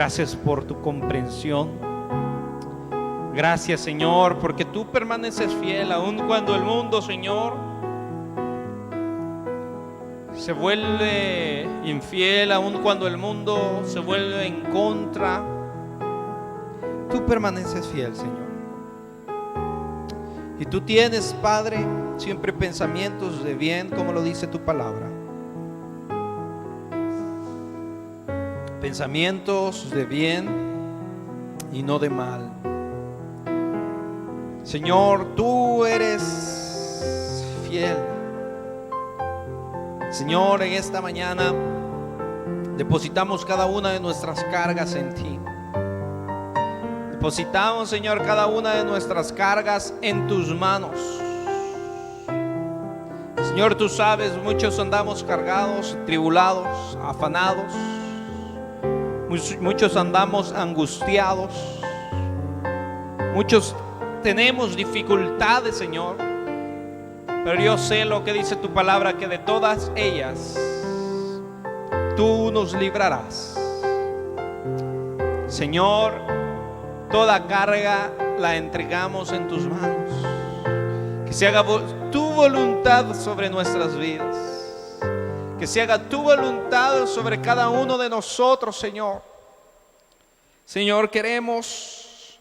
Gracias por tu comprensión. Gracias, Señor, porque tú permaneces fiel aun cuando el mundo, Señor, se vuelve infiel, aun cuando el mundo se vuelve en contra. Tú permaneces fiel, Señor. Y tú tienes, Padre, siempre pensamientos de bien, como lo dice tu palabra. Pensamientos de bien y no de mal. Señor, tú eres fiel. Señor, en esta mañana depositamos cada una de nuestras cargas en ti. Depositamos, Señor, cada una de nuestras cargas en tus manos. Señor, tú sabes, muchos andamos cargados, tribulados, afanados. Muchos andamos angustiados. Muchos tenemos dificultades, Señor. Pero yo sé lo que dice tu palabra, que de todas ellas tú nos librarás. Señor, toda carga la entregamos en tus manos. Que se haga tu voluntad sobre nuestras vidas. Que se haga tu voluntad sobre cada uno de nosotros, Señor. Señor, queremos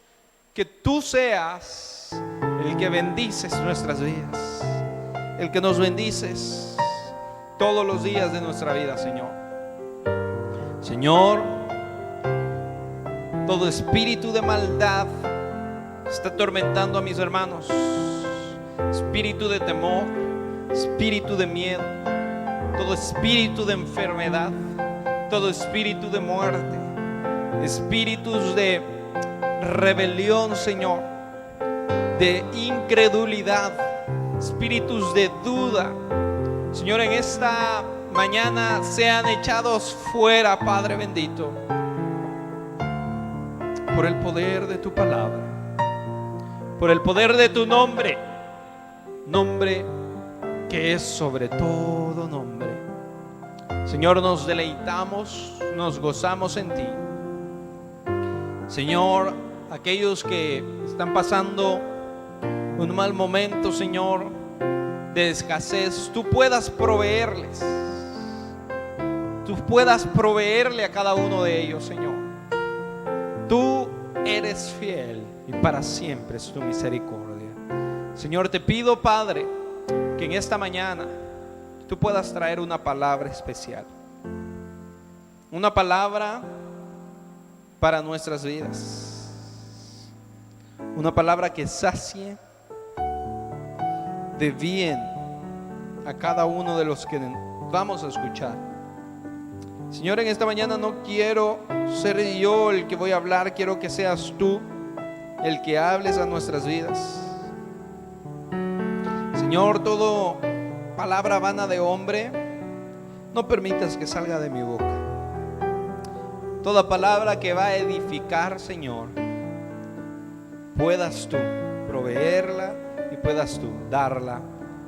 que tú seas el que bendices nuestras vidas, el que nos bendices todos los días de nuestra vida, Señor. Señor, todo espíritu de maldad está atormentando a mis hermanos. Espíritu de temor, espíritu de miedo, todo espíritu de enfermedad, todo espíritu de muerte, espíritus de rebelión, Señor, de incredulidad, espíritus de duda, Señor, en esta mañana sean echados fuera, Padre bendito, por el poder de tu palabra, por el poder de tu nombre, nombre que es sobre todo nombre. Señor, nos deleitamos, nos gozamos en ti. Señor, aquellos que están pasando un mal momento, Señor, de escasez, tú puedas proveerles. Tú puedas proveerle a cada uno de ellos, Señor. Tú eres fiel y para siempre es tu misericordia. Señor, te pido, Padre, que en esta mañana tú puedas traer una palabra especial. Una palabra para nuestras vidas. Una palabra que sacie de bien a cada uno de los que vamos a escuchar. Señor, en esta mañana no quiero ser yo el que voy a hablar, quiero que seas tú el que hables a nuestras vidas. Señor, toda palabra vana de hombre, no permitas que salga de mi boca. Toda palabra que va a edificar, Señor, puedas tú proveerla y puedas tú darla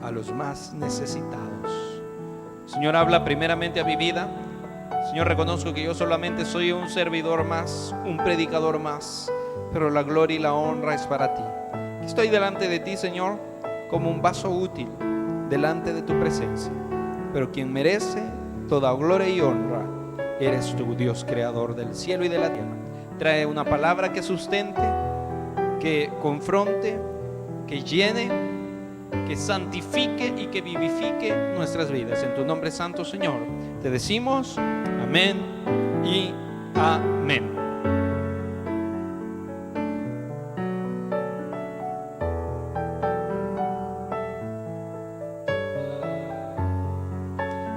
a los más necesitados. Señor, habla primeramente a mi vida. Señor, reconozco que yo solamente soy un servidor más, un predicador más, pero la gloria y la honra es para ti. Estoy delante de ti, Señor, como un vaso útil delante de tu presencia, pero quien merece toda gloria y honra eres tú, Dios creador del cielo y de la tierra. Trae una palabra que sustente, que confronte, que llene, que santifique y que vivifique nuestras vidas. En tu nombre santo, Señor, te decimos amén y amén.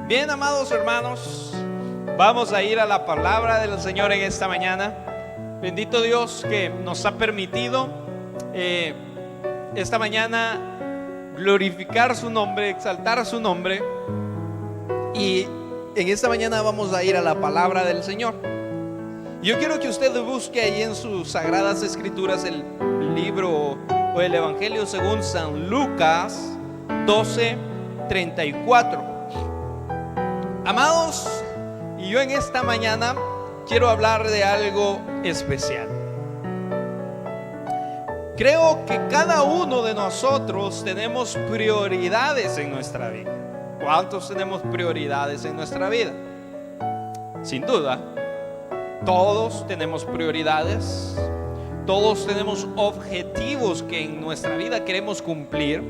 Bien, amados hermanos, vamos a ir a la palabra del Señor en esta mañana. Bendito Dios que nos ha permitido esta mañana glorificar su nombre, exaltar su nombre. Y en esta mañana vamos a ir a la palabra del Señor. Yo quiero que usted busque ahí en sus sagradas escrituras el libro o el Evangelio según San Lucas 12:34. Amados, y yo en esta mañana quiero hablar de algo especial. Creo que cada uno de nosotros tenemos prioridades en nuestra vida. ¿Cuántos tenemos prioridades en nuestra vida? Sin duda, todos tenemos prioridades. Todos tenemos objetivos que en nuestra vida queremos cumplir.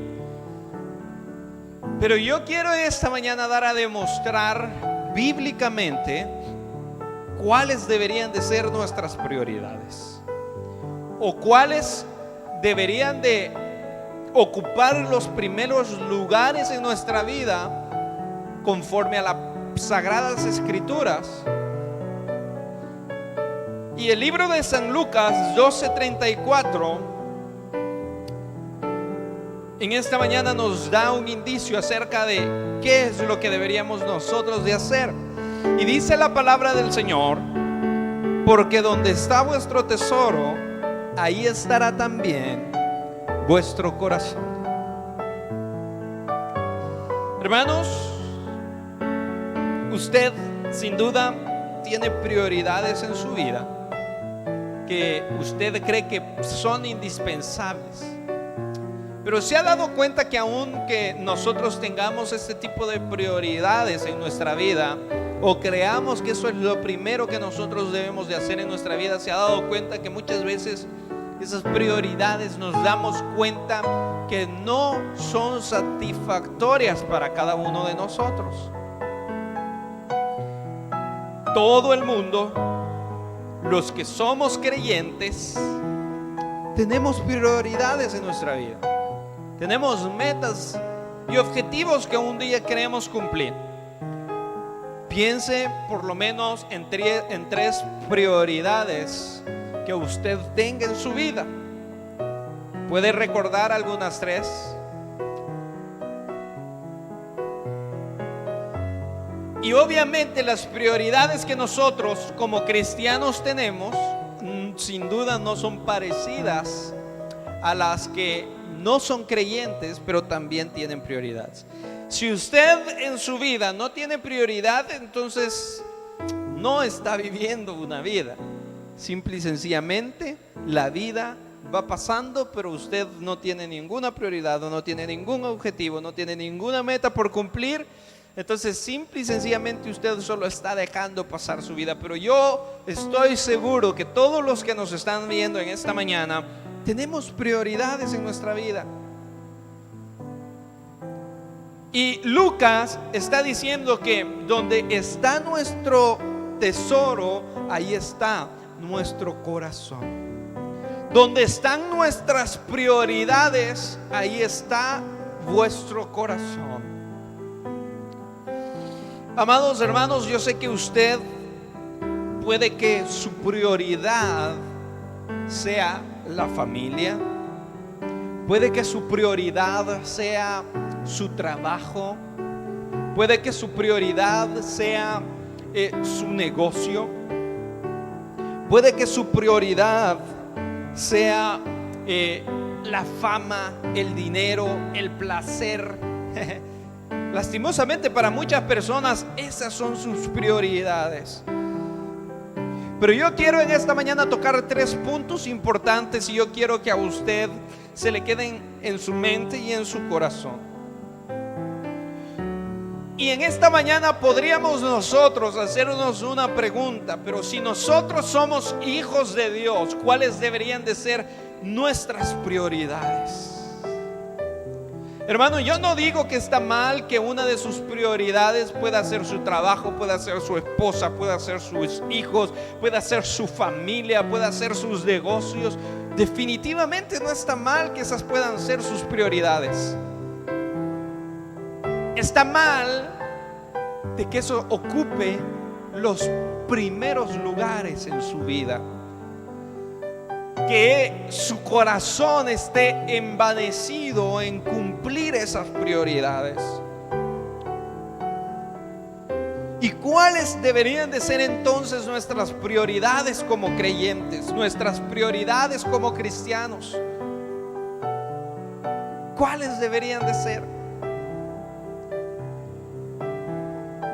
Pero yo quiero esta mañana dar a demostrar bíblicamente cuáles deberían de ser nuestras prioridades, o cuáles deberían de ocupar los primeros lugares en nuestra vida conforme a las Sagradas Escrituras. Y el libro de San Lucas 12:34 en esta mañana nos da un indicio acerca de qué es lo que deberíamos nosotros de hacer. Y dice la palabra del Señor: porque donde está vuestro tesoro, ahí estará también vuestro corazón. Hermanos, usted sin duda tiene prioridades en su vida que usted cree que son indispensables. Pero se ha dado cuenta que aunque nosotros tengamos este tipo de prioridades en nuestra vida, o creamos que eso es lo primero que nosotros debemos de hacer en nuestra vida, se ha dado cuenta que muchas veces esas prioridades nos damos cuenta que no son satisfactorias para cada uno de nosotros. Todo el mundo, los que somos creyentes, tenemos prioridades en nuestra vida. Tenemos metas y objetivos que un día queremos cumplir. Piense por lo menos en tres prioridades que usted tenga en su vida. ¿Puede recordar algunas tres? Y obviamente las prioridades que nosotros como cristianos tenemos, sin duda no son parecidas a las que no son creyentes, pero también tienen prioridades. Si usted en su vida no tiene prioridad, entonces no está viviendo una vida. Simple y sencillamente la vida va pasando, pero usted no tiene ninguna prioridad, no tiene ningún objetivo, no tiene ninguna meta por cumplir. Entonces simple y sencillamente usted solo está dejando pasar su vida. Pero yo estoy seguro que todos los que nos están viendo en esta mañana tenemos prioridades en nuestra vida. Y Lucas está diciendo que donde está nuestro tesoro, ahí está nuestro corazón. Donde están nuestras prioridades, ahí está vuestro corazón. Amados hermanos, yo sé que usted puede que su prioridad sea la familia, puede que su prioridad sea su trabajo, puede que su prioridad sea su negocio, puede que su prioridad sea la fama, el dinero, el placer. Lastimosamente para muchas personas esas son sus prioridades. Pero yo quiero en esta mañana tocar tres puntos importantes, y yo quiero que a usted se le queden en su mente y en su corazón. Y en esta mañana podríamos nosotros hacernos una pregunta: pero si nosotros somos hijos de Dios, ¿cuáles deberían de ser nuestras prioridades? Hermano, yo no digo que está mal que una de sus prioridades pueda ser su trabajo, pueda ser su esposa, pueda ser sus hijos, pueda ser su familia, pueda ser sus negocios. Definitivamente no está mal que esas puedan ser sus prioridades. Está mal de que eso ocupe los primeros lugares en su vida, que su corazón esté envanecido en cumplir esas prioridades. ¿Y cuáles deberían de ser entonces nuestras prioridades como creyentes, nuestras prioridades como cristianos? ¿Cuáles deberían de ser?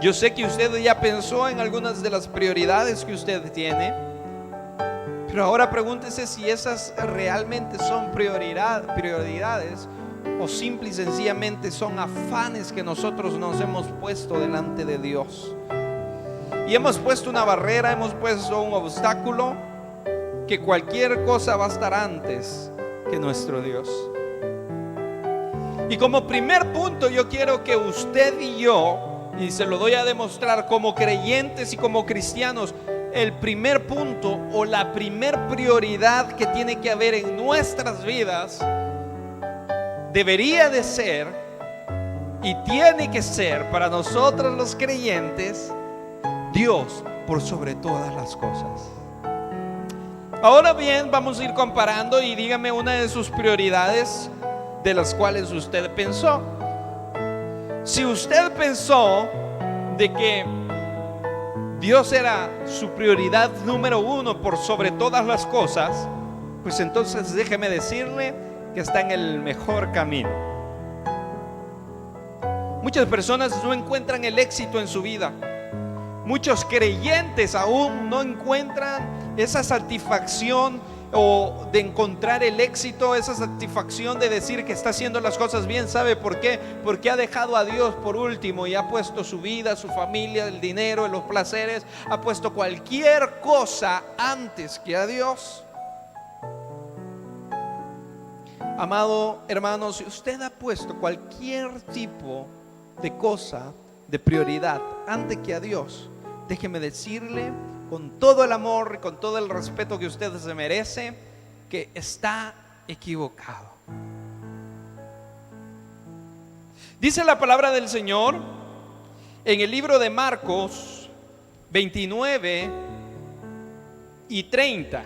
Yo sé que usted ya pensó en algunas de las prioridades que usted tiene, pero ahora pregúntese si esas realmente son prioridades o simple y sencillamente son afanes que nosotros nos hemos puesto delante de Dios. Y hemos puesto una barrera, hemos puesto un obstáculo, que cualquier cosa va a estar antes que nuestro Dios. Y como primer punto, yo quiero que usted y yo, y se lo doy a demostrar como creyentes y como cristianos, el primer punto o la primer prioridad que tiene que haber en nuestras vidas debería de ser y tiene que ser para nosotros los creyentes, Dios por sobre todas las cosas. Ahora bien, vamos a ir comparando y dígame una de sus prioridades de las cuales usted pensó. Si usted pensó de que Dios era su prioridad número uno por sobre todas las cosas, pues entonces déjeme decirle que está en el mejor camino. Muchas personas no encuentran el éxito en su vida. Muchos creyentes aún no encuentran esa satisfacción o de encontrar el éxito, esa satisfacción de decir que está haciendo las cosas bien. ¿Sabe por qué? Porque ha dejado a Dios por último y ha puesto su vida, su familia, el dinero, los placeres, ha puesto cualquier cosa antes que a Dios. Amado hermano, si usted ha puesto cualquier tipo de cosa, de prioridad antes que a Dios, déjeme decirle con todo el amor y con todo el respeto que usted se merece, que está equivocado. Dice la palabra del Señor en el libro de Marcos 29 y 30.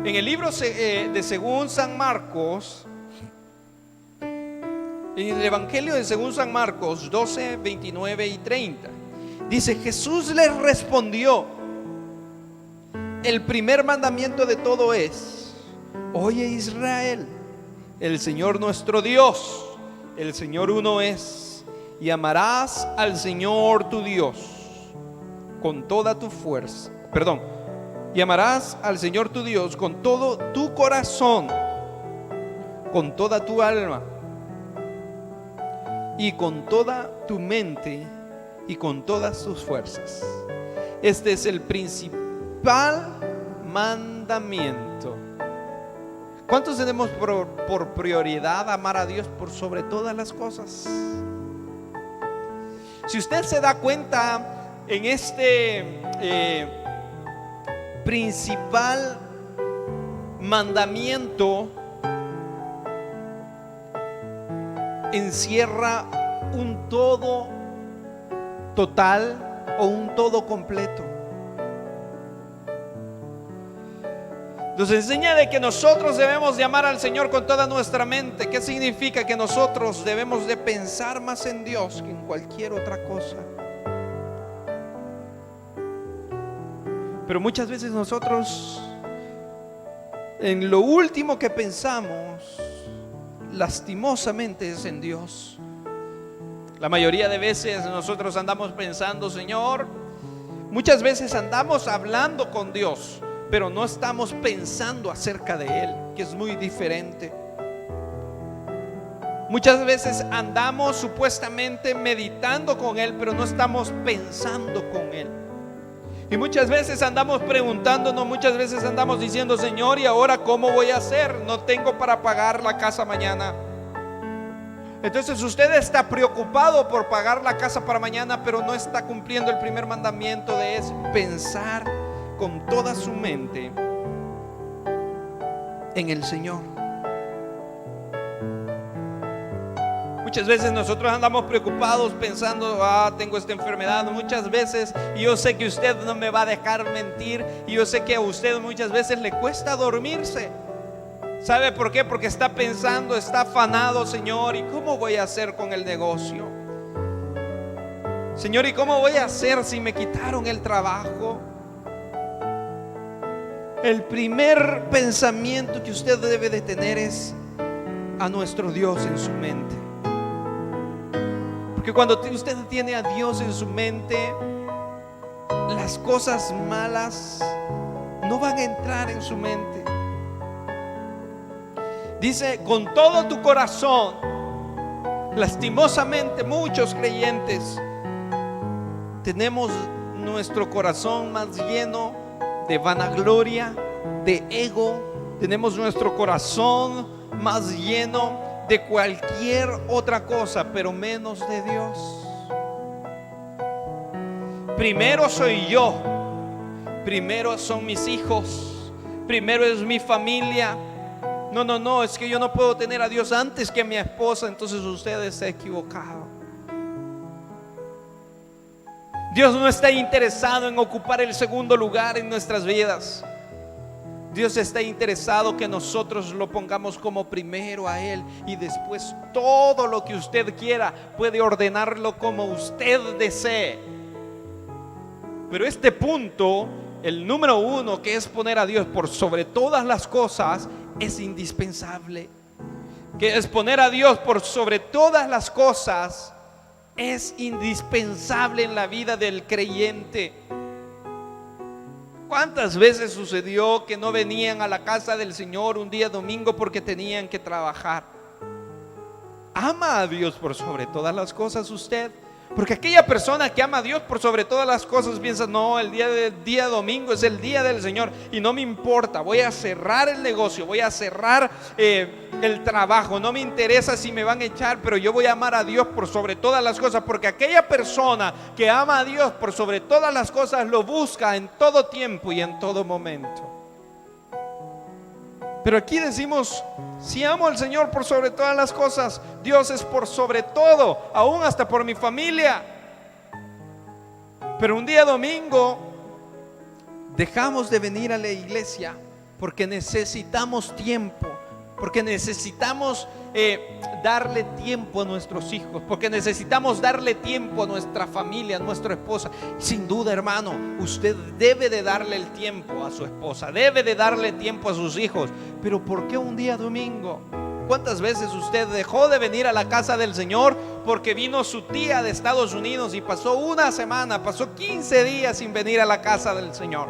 En el libro de según San Marcos, en el Evangelio de según San Marcos 12, 29 y 30, dice: Jesús les respondió: el primer mandamiento de todo es: oye Israel, el Señor nuestro Dios, el Señor uno es, y amarás al Señor tu Dios con toda tu fuerza, y amarás al Señor tu Dios con todo tu corazón, con toda tu alma y con toda tu mente y con todas tus fuerzas. Este es el principal mandamiento. ¿Cuántos tenemos por prioridad amar a Dios por sobre todas las cosas? Si usted se da cuenta en este principal mandamiento, encierra un todo total o un todo completo. Nos enseña de que nosotros debemos de amar al Señor con toda nuestra mente. ¿Qué significa? Que nosotros debemos de pensar más en Dios que en cualquier otra cosa. Pero muchas veces nosotros, en lo último que pensamos, lastimosamente, es en Dios. La mayoría de veces nosotros andamos pensando, Señor, muchas veces andamos hablando con Dios, pero no estamos pensando acerca de Él, que es muy diferente. Muchas veces andamos supuestamente meditando con Él, pero no estamos pensando con Él. Y muchas veces andamos preguntándonos, muchas veces andamos diciendo: Señor, ¿y ahora cómo voy a hacer? No tengo para pagar la casa mañana. Entonces usted está preocupado por pagar la casa para mañana, pero no está cumpliendo el primer mandamiento, de es pensar con toda su mente en el Señor. Muchas veces nosotros andamos preocupados pensando: tengo esta enfermedad. Muchas veces, y yo sé que usted no me va a dejar mentir, y yo sé que a usted muchas veces le cuesta dormirse. ¿Sabe por qué? Porque está pensando, está afanado: Señor, ¿y cómo voy a hacer con el negocio? Señor, ¿y cómo voy a hacer si me quitaron el trabajo? El primer pensamiento que usted debe de tener es a nuestro Dios en su mente. Porque que cuando usted tiene a Dios en su mente, las cosas malas no van a entrar en su mente. Dice, con todo tu corazón. Lastimosamente muchos creyentes tenemos nuestro corazón más lleno de vanagloria, de ego. Tenemos nuestro corazón más lleno de cualquier otra cosa, pero menos de Dios. Primero soy yo, primero son mis hijos, primero es mi familia. No, es que yo no puedo tener a Dios antes que a mi esposa. Entonces usted está equivocado. Dios no está interesado en ocupar el segundo lugar en nuestras vidas. Dios está interesado que nosotros lo pongamos como primero a Él, y después todo lo que usted quiera puede ordenarlo como usted desee. Pero este punto, el número uno, que es poner a Dios por sobre todas las cosas, es indispensable. Que es poner a Dios por sobre todas las cosas es indispensable en la vida del creyente. ¿Cuántas veces sucedió que no venían a la casa del Señor un día domingo porque tenían que trabajar? ¿Ama a Dios por sobre todas las cosas usted? Porque aquella persona que ama a Dios por sobre todas las cosas piensa, no, el día domingo es el día del Señor y no me importa, voy a cerrar el negocio, voy a cerrar el trabajo, no me interesa si me van a echar, pero yo voy a amar a Dios por sobre todas las cosas. Porque aquella persona que ama a Dios por sobre todas las cosas lo busca en todo tiempo y en todo momento. Pero aquí decimos, si amo al Señor por sobre todas las cosas, Dios es por sobre todo, aún hasta por mi familia. Pero un día domingo dejamos de venir a la iglesia porque necesitamos tiempo, porque necesitamos darle tiempo a nuestros hijos, porque necesitamos darle tiempo a nuestra familia, a nuestra esposa. Sin duda, hermano, usted debe de darle el tiempo a su esposa, debe de darle tiempo a sus hijos. Pero ¿por qué un día domingo? ¿Cuántas veces usted dejó de venir a la casa del Señor porque vino su tía de Estados Unidos y pasó una semana, pasó 15 días sin venir a la casa del Señor?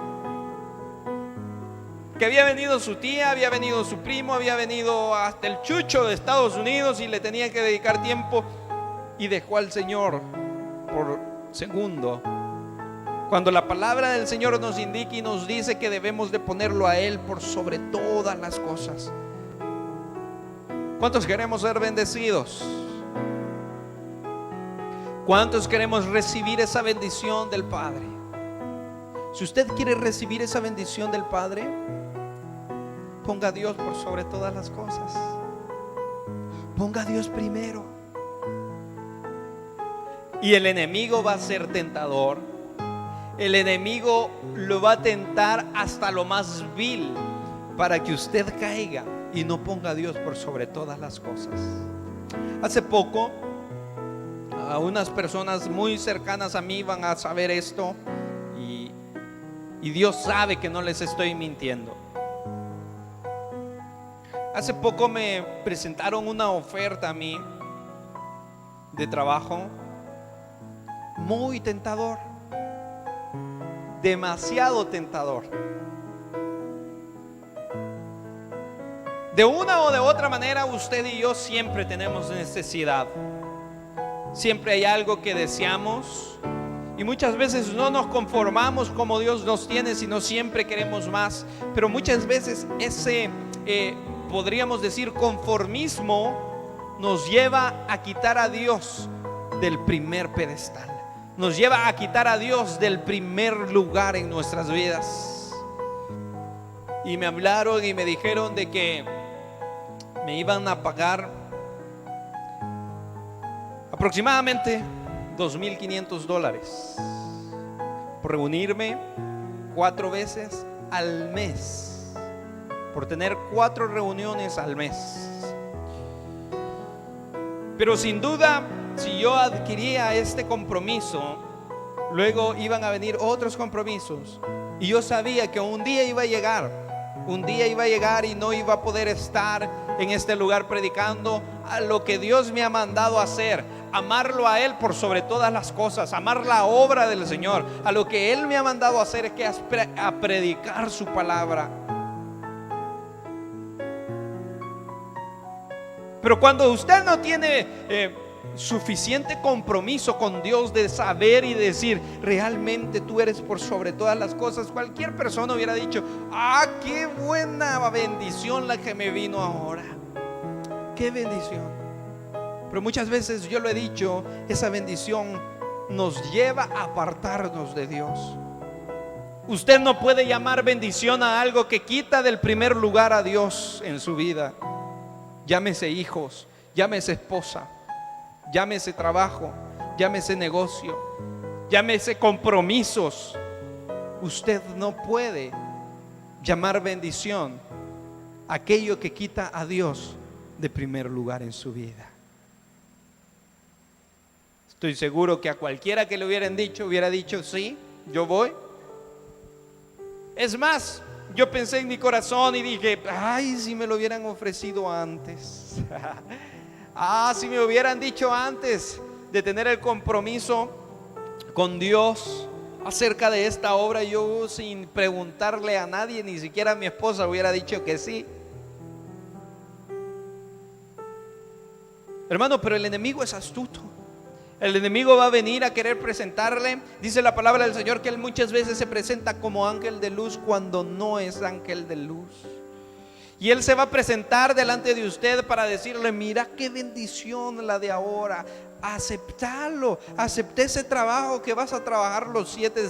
Que había venido su tía, había venido su primo, había venido hasta el chucho de Estados Unidos y le tenía que dedicar tiempo, y dejó al Señor por segundo. Cuando la palabra del Señor nos indica y nos dice que debemos de ponerlo a Él por sobre todas las cosas. ¿Cuántos queremos ser bendecidos? ¿Cuántos queremos recibir esa bendición del Padre? Si usted quiere recibir esa bendición del Padre, ponga a Dios por sobre todas las cosas. Ponga a Dios primero. Y el enemigo va a ser tentador. El enemigo lo va a tentar hasta lo más vil para que usted caiga y no ponga a Dios por sobre todas las cosas. Hace poco, a unas personas muy cercanas a mí van a saber esto, y Dios sabe que no les estoy mintiendo. Hace poco me presentaron una oferta a mí de trabajo muy tentador, demasiado tentador. De una o de otra manera, usted y yo siempre tenemos necesidad. Siempre hay algo que deseamos, y muchas veces no nos conformamos como Dios nos tiene, sino siempre queremos más. Pero muchas veces ese podríamos decir conformismo nos lleva a quitar a Dios del primer pedestal, nos lleva a quitar a Dios del primer lugar en nuestras vidas. Y me hablaron y me dijeron de que me iban a pagar aproximadamente $2,500 por reunirme 4 veces al mes, por tener 4 reuniones al mes. Pero sin duda, si yo adquiría este compromiso, luego iban a venir otros compromisos, y yo sabía que un día iba a llegar y no iba a poder estar en este lugar predicando a lo que Dios me ha mandado a hacer, amarlo a Él por sobre todas las cosas, amar la obra del Señor. A lo que Él me ha mandado a hacer es que a predicar su palabra. Pero cuando usted no tiene suficiente compromiso con Dios de saber y decir realmente tú eres por sobre todas las cosas, cualquier persona hubiera dicho: ah, qué buena bendición la que me vino ahora, qué bendición. Pero muchas veces, yo lo he dicho, esa bendición nos lleva a apartarnos de Dios. Usted no puede llamar bendición a algo que quita del primer lugar a Dios en su vida. Llámese hijos, llámese esposa, llámese trabajo, llámese negocio, llámese compromisos. Usted no puede llamar bendición aquello que quita a Dios de primer lugar en su vida. Estoy seguro que a cualquiera que le hubieran dicho, hubiera dicho: sí, yo voy. Es más, yo pensé en mi corazón y dije: ay, si me lo hubieran ofrecido antes. Ah, si me hubieran dicho antes de tener el compromiso con Dios acerca de esta obra, yo sin preguntarle a nadie, ni siquiera a mi esposa, hubiera dicho que sí. Hermano, pero el enemigo es astuto. El enemigo va a venir a querer presentarle. Dice la palabra del Señor que él muchas veces se presenta como ángel de luz cuando no es ángel de luz. Y él se va a presentar delante de usted para decirle: mira qué bendición la de ahora, aceptalo, acepté ese trabajo que vas a trabajar los 7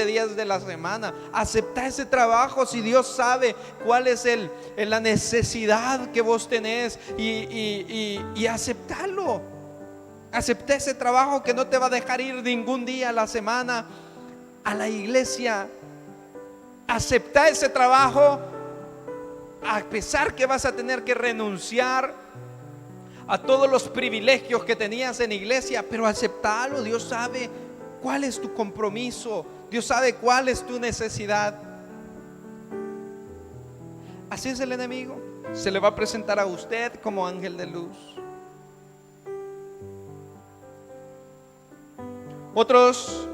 días de la semana. Acepta ese trabajo si Dios sabe cuál es la necesidad que vos tenés, y aceptalo. Acepté ese trabajo que no te va a dejar ir ningún día a la semana a la iglesia. Acepta ese trabajo a pesar que vas a tener que renunciar a todos los privilegios que tenías en iglesia, pero aceptalo. Dios sabe cuál es tu compromiso, Dios sabe cuál es tu necesidad. Así es el enemigo. Se le va a presentar a usted como ángel de luz. Otros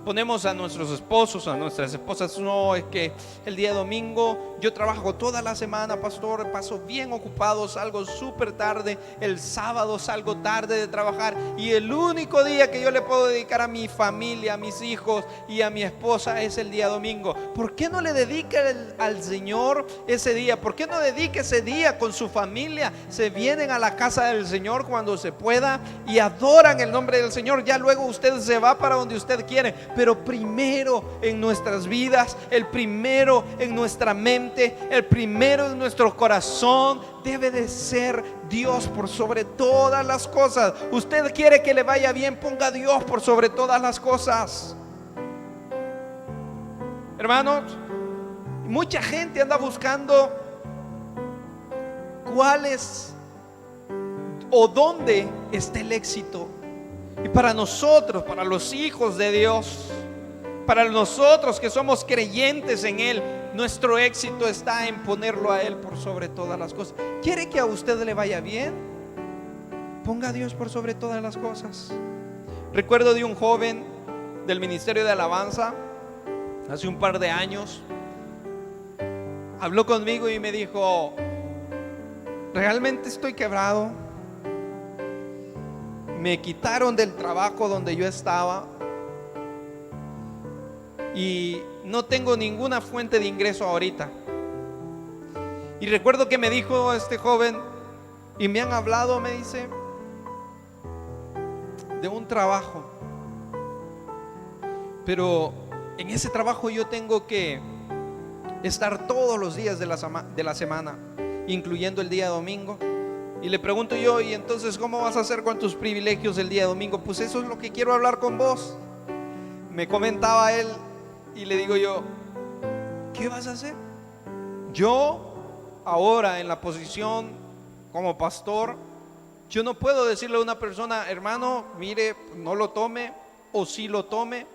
ponemos a nuestros esposos, a nuestras esposas: no, es que el día domingo yo trabajo toda la semana, pastor, paso bien ocupado, salgo súper tarde, el sábado salgo tarde de trabajar, y el único día que yo le puedo dedicar a mi familia, a mis hijos y a mi esposa es el día domingo. ¿Por qué no le dedica al Señor ese día? ¿Por qué no dedica ese día con su familia? Se vienen a la casa del Señor cuando se pueda y adoran el nombre del Señor. Ya luego usted se va para donde usted quiere, pero primero en nuestras vidas, el primero en nuestra mente, el primero en nuestro corazón debe de ser Dios por sobre todas las cosas. Usted quiere que le vaya bien, ponga a Dios por sobre todas las cosas. Hermanos, mucha gente anda buscando cuál es o dónde está el éxito. Y para nosotros, para los hijos de Dios, para nosotros que somos creyentes en Él, nuestro éxito está en ponerlo a Él por sobre todas las cosas. ¿Quiere que a usted le vaya bien? Ponga a Dios por sobre todas las cosas. Recuerdo de un joven del ministerio de alabanza hace un par de años. Habló conmigo y me dijo: realmente estoy quebrado. Me quitaron del trabajo donde yo estaba y no tengo ninguna fuente de ingreso ahorita. Y recuerdo que me dijo este joven, y me han hablado, me dice, de un trabajo, pero en ese trabajo yo tengo que estar todos los días de la semana, incluyendo el día domingo. Y le pregunto yo: y entonces, ¿cómo vas a hacer con tus privilegios el día domingo? Pues eso es lo que quiero hablar con vos. Me comentaba él, y le digo yo: ¿qué vas a hacer? Yo ahora en la posición como pastor, yo no puedo decirle a una persona: hermano, mire, no lo tome, o sí lo tome.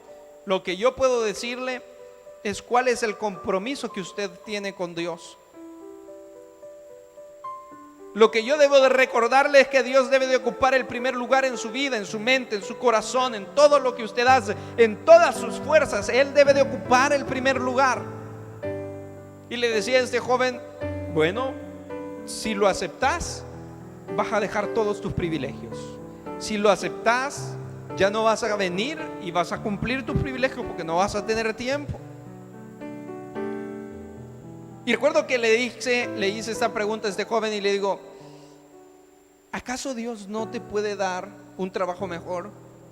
Lo que yo puedo decirle es cuál es el compromiso que usted tiene con Dios. Lo que yo debo de recordarle es que Dios debe de ocupar el primer lugar en su vida, en su mente, en su corazón, en todo lo que usted hace, en todas sus fuerzas. Él debe de ocupar el primer lugar. Y le decía a este joven: bueno, si lo aceptas, vas a dejar todos tus privilegios. Si lo aceptas, ya no vas a venir y vas a cumplir tus privilegios porque no vas a tener tiempo. Y recuerdo que le hice esta pregunta a este joven y le digo: ¿acaso Dios no te puede dar un trabajo mejor?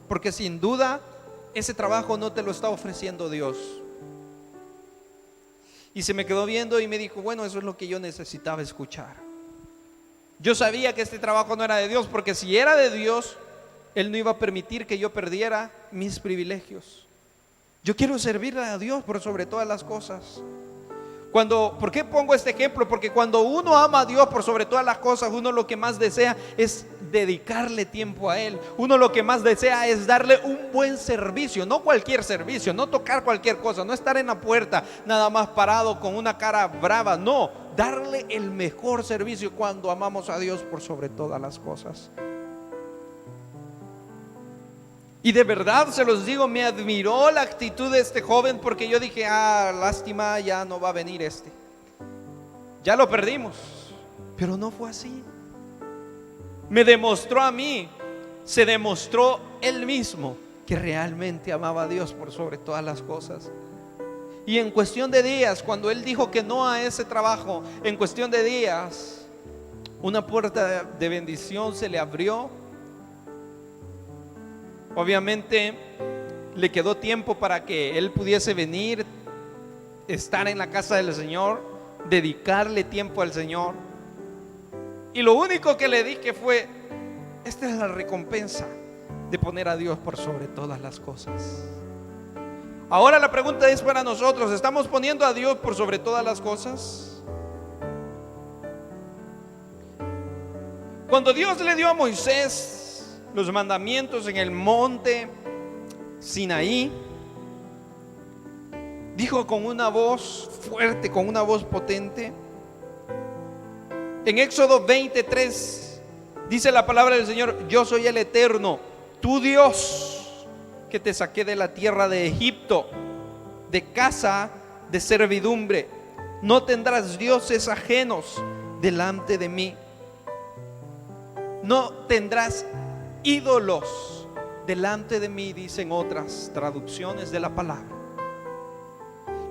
Porque sin duda ese trabajo no te lo está ofreciendo Dios. Y se me quedó viendo y me dijo: bueno, eso es lo que yo necesitaba escuchar. Yo sabía que este trabajo no era de Dios, porque si era de Dios, Él no iba a permitir que yo perdiera mis privilegios. Yo quiero servirle a Dios por sobre todas las cosas. ¿Por qué pongo este ejemplo? Porque cuando uno ama a Dios por sobre todas las cosas, uno lo que más desea es dedicarle tiempo a Él. Uno lo que más desea es darle un buen servicio, no cualquier servicio, no tocar cualquier cosa, no estar en la puerta nada más parado con una cara brava, no, darle el mejor servicio cuando amamos a Dios por sobre todas las cosas. Y de verdad se los digo, me admiró la actitud de este joven, porque yo dije: lástima, ya no va a venir este. Ya lo perdimos. Pero no fue así. Me demostró a mí, se demostró él mismo que realmente amaba a Dios por sobre todas las cosas. Y en cuestión de días, cuando él dijo que no a ese trabajo, en cuestión de días, una puerta de bendición se le abrió. Obviamente le quedó tiempo para que él pudiese venir, estar en la casa del Señor, dedicarle tiempo al Señor. Y lo único que le dije fue: esta es la recompensa de poner a Dios por sobre todas las cosas. Ahora la pregunta es para nosotros: ¿estamos poniendo a Dios por sobre todas las cosas? Cuando Dios le dio a Moisés los mandamientos en el monte Sinaí, dijo con una voz fuerte, con una voz potente. En Éxodo 23 dice la palabra del Señor: yo soy el Eterno, tu Dios, que te saqué de la tierra de Egipto, de casa de servidumbre. No tendrás dioses ajenos delante de mí. No tendrás ídolos delante de mí, dicen otras traducciones de la palabra.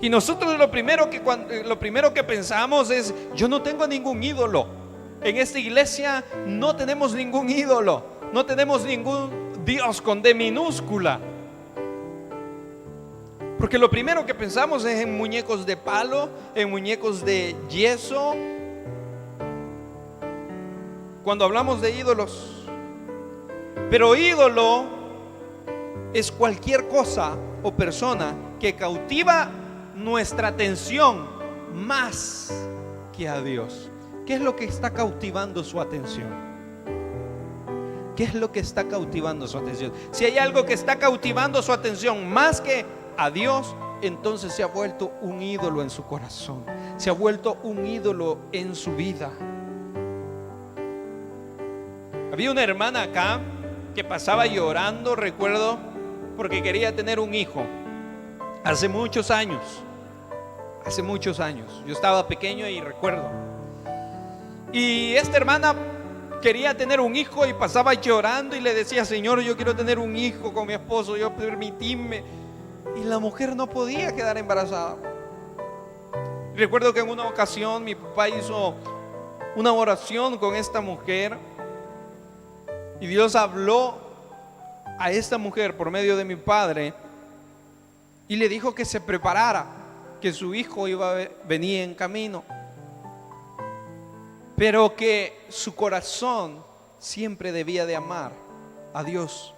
Y nosotros lo primero que pensamos es: yo no tengo ningún ídolo. En esta iglesia no tenemos ningún ídolo, no tenemos ningún Dios con D minúscula. Porque lo primero que pensamos es en muñecos de palo, en muñecos de yeso, cuando hablamos de ídolos. Pero ídolo es cualquier cosa o persona que cautiva nuestra atención más que a Dios. ¿Qué es lo que está cautivando su atención? ¿Qué es lo que está cautivando su atención? Si hay algo que está cautivando su atención más que a Dios, entonces se ha vuelto un ídolo en su corazón, se ha vuelto un ídolo en su vida. Había una hermana acá que pasaba llorando, recuerdo, porque quería tener un hijo. Hace muchos años. Yo estaba pequeño y recuerdo. Y esta hermana quería tener un hijo y pasaba llorando y le decía: Señor, yo quiero tener un hijo con mi esposo, yo permitidme. Y la mujer no podía quedar embarazada. Recuerdo que en una ocasión mi papá hizo una oración con esta mujer. Y Dios habló a esta mujer por medio de mi padre y le dijo que se preparara, que su hijo iba a venir en camino, pero que su corazón siempre debía de amar a Dios.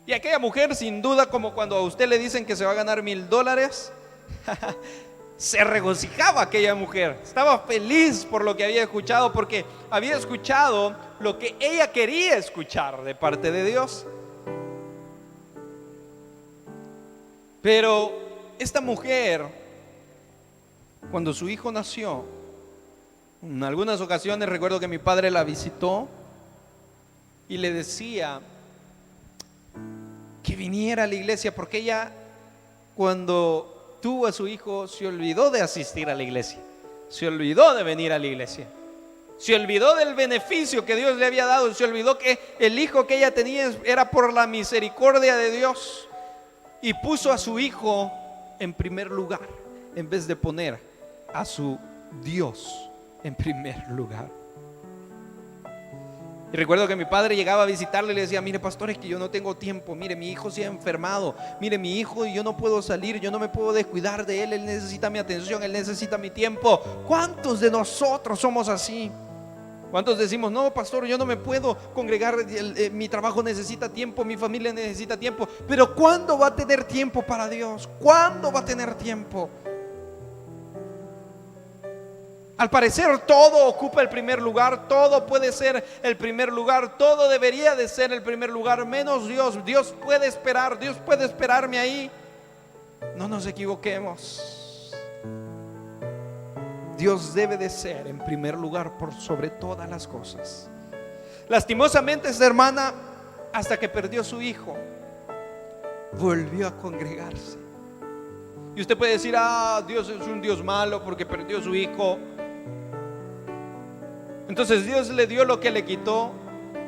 Y aquella mujer, sin duda, como cuando a usted le dicen que se va a ganar $1000, se regocijaba aquella mujer, estaba feliz por lo que había escuchado, porque había escuchado lo que ella quería escuchar de parte de Dios. Pero esta mujer, cuando su hijo nació, En algunas ocasiones recuerdo que mi padre la visitó y le decía que viniera a la iglesia, porque ella, cuando tuvo a su hijo, se olvidó de asistir a la iglesia, se olvidó de venir a la iglesia, se olvidó del beneficio que Dios le había dado, se olvidó que el hijo que ella tenía era por la misericordia de Dios, y puso a su hijo en primer lugar en vez de poner a su Dios en primer lugar. Y recuerdo que mi padre llegaba a visitarle y le decía: mire, pastor, es que yo no tengo tiempo, mire, mi hijo se ha enfermado, mire, mi hijo, y yo no puedo salir, yo no me puedo descuidar de él, él necesita mi atención, él necesita mi tiempo. ¿Cuántos de nosotros somos así? ¿Cuántos decimos: no, pastor, yo no me puedo congregar, mi trabajo necesita tiempo, mi familia necesita tiempo? Pero ¿cuándo va a tener tiempo para Dios? ¿Cuándo va a tener tiempo? Al parecer todo ocupa el primer lugar, todo puede ser el primer lugar, todo debería de ser el primer lugar, menos Dios. Dios puede esperar, Dios puede esperarme ahí. No nos equivoquemos. Dios debe de ser en primer lugar por sobre todas las cosas. Lastimosamente, esta hermana, hasta que perdió su hijo, volvió a congregarse. Y usted puede decir: ah, Dios es un Dios malo porque perdió su hijo. Entonces Dios le dio lo que le quitó.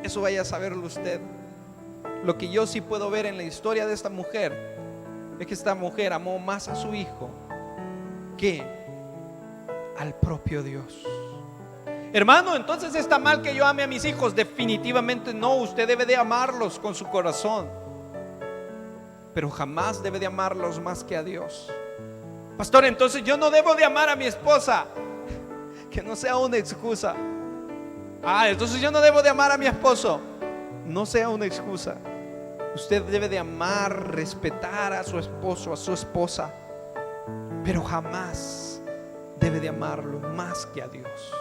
Eso vaya a saberlo usted. Lo que yo sí puedo ver en la historia de esta mujer es que esta mujer amó más a su hijo que al propio Dios. Hermano, entonces ¿está mal que yo ame a mis hijos? Definitivamente no. Usted debe de amarlos con su corazón, pero jamás debe de amarlos más que a Dios. Pastor, entonces yo no debo de amar a mi esposa. Que no sea una excusa. Ah, entonces yo no debo de amar a mi esposo. No sea una excusa. Usted debe de amar, respetar a su esposo, a su esposa, pero jamás debe de amarlo más que a Dios.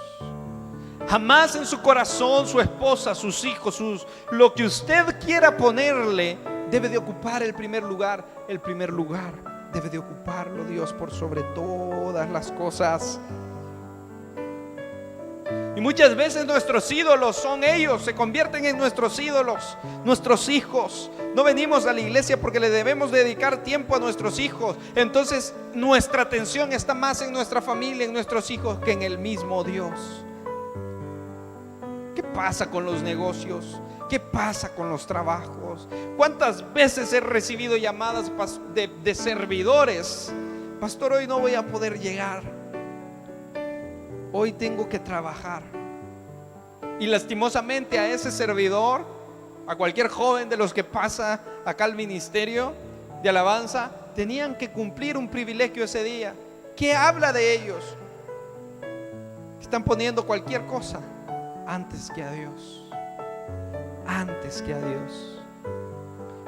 Jamás en su corazón su esposa, sus hijos, lo que usted quiera ponerle debe de ocupar el primer lugar. El primer lugar debe de ocuparlo Dios por sobre todas las cosas. Y muchas veces nuestros ídolos son ellos, se convierten en nuestros ídolos, nuestros hijos. No venimos a la iglesia porque le debemos dedicar tiempo a nuestros hijos. Entonces nuestra atención está más en nuestra familia, en nuestros hijos, que en el mismo Dios. ¿Qué pasa con los negocios? ¿Qué pasa con los trabajos? ¿Cuántas veces he recibido llamadas de servidores? Pastor, hoy no voy a poder llegar. Hoy tengo que trabajar. Y lastimosamente a ese servidor, a cualquier joven de los que pasa acá al ministerio de alabanza, tenían que cumplir un privilegio ese día. ¿Qué habla de ellos? Están poniendo cualquier cosa antes que a Dios. Antes que a Dios.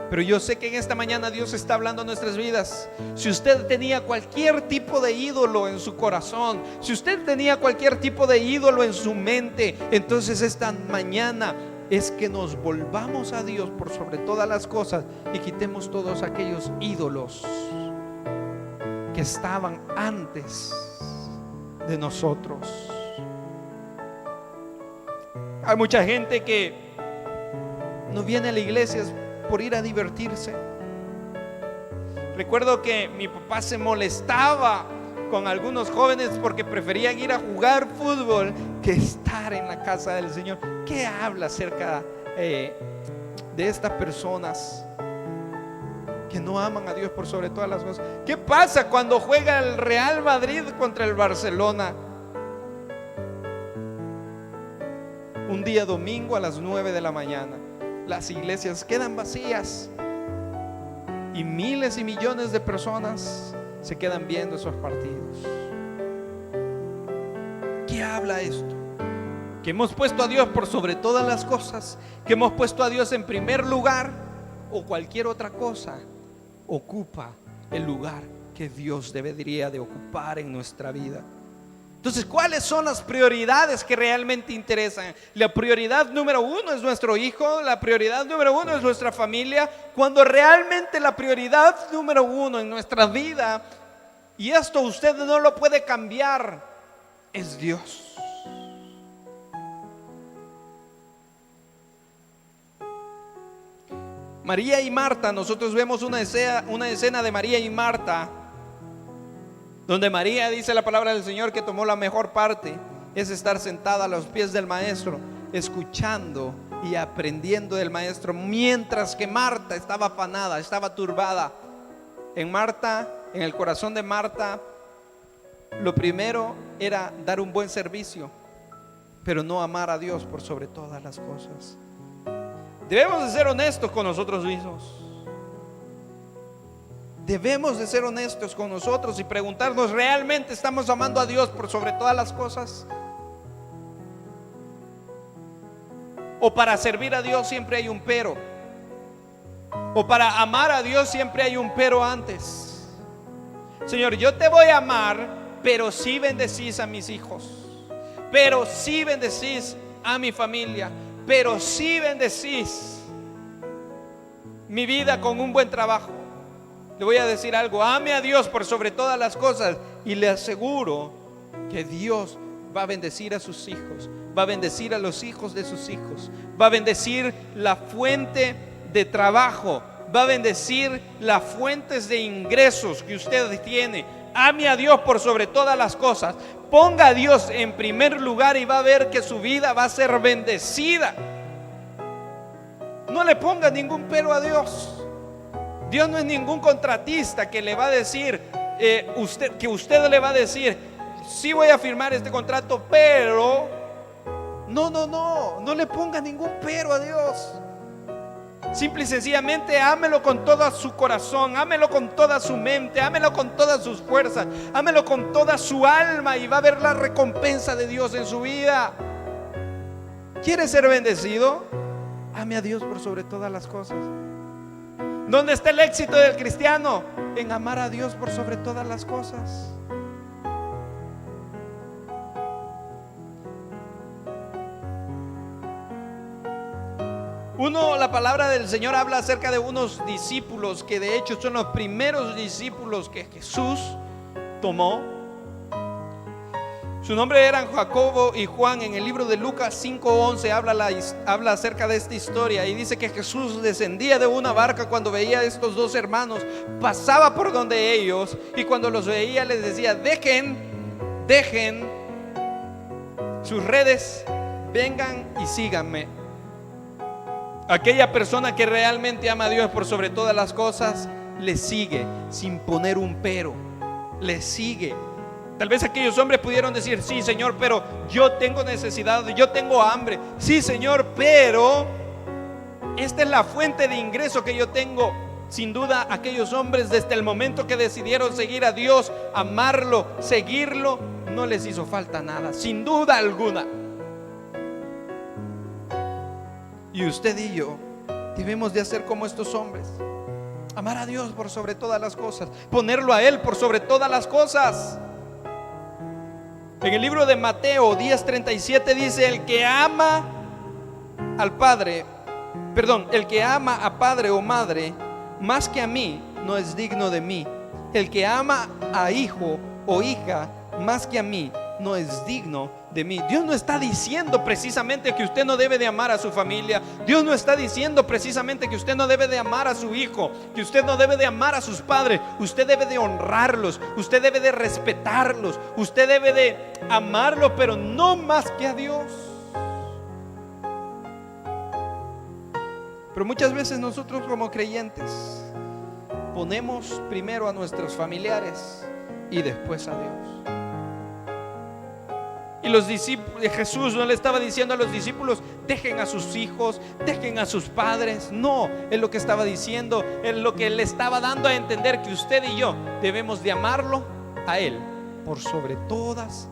Pero yo sé que en esta mañana Dios está hablando a nuestras vidas. Si usted tenía cualquier tipo de ídolo en su corazón, si usted tenía cualquier tipo de ídolo en su mente, entonces esta mañana es que nos volvamos a Dios por sobre todas las cosas y quitemos todos aquellos ídolos que estaban antes de nosotros. Hay mucha gente que no viene a la iglesia por ir a divertirse. Recuerdo que mi papá se molestaba con algunos jóvenes porque preferían ir a jugar fútbol que estar en la casa del Señor. ¿Qué habla acerca de estas personas que no aman a Dios por sobre todas las cosas? ¿Qué pasa cuando juega el Real Madrid contra el Barcelona? Un día domingo a las 9 de la mañana. Las iglesias quedan vacías y miles y millones de personas se quedan viendo esos partidos. ¿Qué habla esto? Que hemos puesto a Dios por sobre todas las cosas, que hemos puesto a Dios en primer lugar, o cualquier otra cosa ocupa el lugar que Dios debería de ocupar en nuestra vida. Entonces, ¿cuáles son las prioridades que realmente interesan? La prioridad número uno es nuestro hijo, la prioridad número uno es nuestra familia, cuando realmente la prioridad número uno en nuestra vida, y esto usted no lo puede cambiar, es Dios. María y Marta, nosotros vemos una escena de María y Marta, donde María, dice la palabra del Señor, que tomó la mejor parte, es estar sentada a los pies del maestro, escuchando y aprendiendo del maestro, mientras que Marta estaba afanada, estaba turbada. En el corazón de Marta, lo primero era dar un buen servicio, pero no amar a Dios por sobre todas las cosas. Debemos de ser honestos con nosotros mismos. Debemos de ser honestos con nosotros y preguntarnos, ¿realmente estamos amando a Dios por sobre todas las cosas? O para servir a Dios siempre hay un pero, o para amar a Dios siempre hay un pero antes. Señor, yo te voy a amar, pero si bendecís a mis hijos, pero si bendecís a mi familia, pero si bendecís mi vida con un buen trabajo. Le voy a decir algo: ame a Dios por sobre todas las cosas, y le aseguro que Dios va a bendecir a sus hijos, va a bendecir a los hijos de sus hijos, va a bendecir la fuente de trabajo, va a bendecir las fuentes de ingresos que usted tiene. Ame a Dios por sobre todas las cosas, ponga a Dios en primer lugar y va a ver que su vida va a ser bendecida. No le ponga ningún pero a Dios. Dios no es ningún contratista que le va a decir, usted le va a decir, sí voy a firmar este contrato, pero no le ponga ningún pero a Dios. Simple y sencillamente ámelo con todo su corazón, ámelo con toda su mente, ámelo con todas sus fuerzas, ámelo con toda su alma, y va a ver la recompensa de Dios en su vida. ¿Quiere ser bendecido? Ame a Dios por sobre todas las cosas. ¿Dónde está el éxito del cristiano? En amar a Dios por sobre todas las cosas. La palabra del Señor habla acerca de unos discípulos que de hecho son los primeros discípulos que Jesús tomó. Su nombre eran Jacobo y Juan. En el libro de Lucas 5:11 habla acerca de esta historia, y dice que Jesús descendía de una barca cuando veía a estos dos hermanos, pasaba por donde ellos, y cuando los veía les decía: dejen sus redes, vengan y síganme. Aquella persona que realmente ama a Dios por sobre todas las cosas, le sigue sin poner un pero, le sigue. Tal vez aquellos hombres pudieron decir: sí, Señor, pero yo tengo necesidad, yo tengo hambre. Sí, Señor, pero esta es la fuente de ingreso que yo tengo. Sin duda, aquellos hombres, desde el momento que decidieron seguir a Dios, amarlo, seguirlo, no les hizo falta nada, sin duda alguna. Y usted y yo debemos de hacer como estos hombres: amar a Dios por sobre todas las cosas, ponerlo a Él por sobre todas las cosas. En el libro de Mateo 10:37 dice: el que ama a padre o madre más que a mí no es digno de mí. El que ama a hijo o hija más que a mí no es digno de mí. Dios no está diciendo precisamente que usted no debe de amar a su familia. Dios no está diciendo precisamente que usted no debe de amar a su hijo, que usted no debe de amar a sus padres. Usted debe de honrarlos, usted debe de respetarlos, usted debe de amarlo, pero no más que a Dios. Pero muchas veces nosotros como creyentes ponemos primero a nuestros familiares y después a Dios. Y los discípulos, Jesús no le estaba diciendo a los discípulos: dejen a sus hijos, dejen a sus padres. No, Él lo que estaba diciendo, Él lo que le estaba dando a entender, que usted y yo debemos de amarlo a Él por sobre todas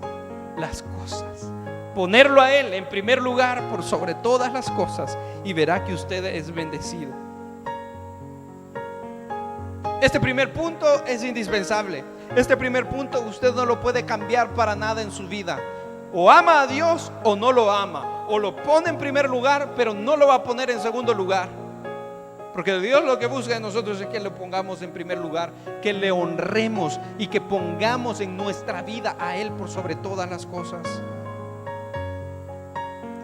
las cosas. Ponerlo a Él en primer lugar por sobre todas las cosas, y verá que usted es bendecido. Este primer punto es indispensable. Este primer punto usted no lo puede cambiar para nada en su vida. O ama a Dios o no lo ama, o lo pone en primer lugar, pero no lo va a poner en segundo lugar. Porque Dios lo que busca de nosotros es que lo pongamos en primer lugar, que le honremos y que pongamos en nuestra vida a Él por sobre todas las cosas.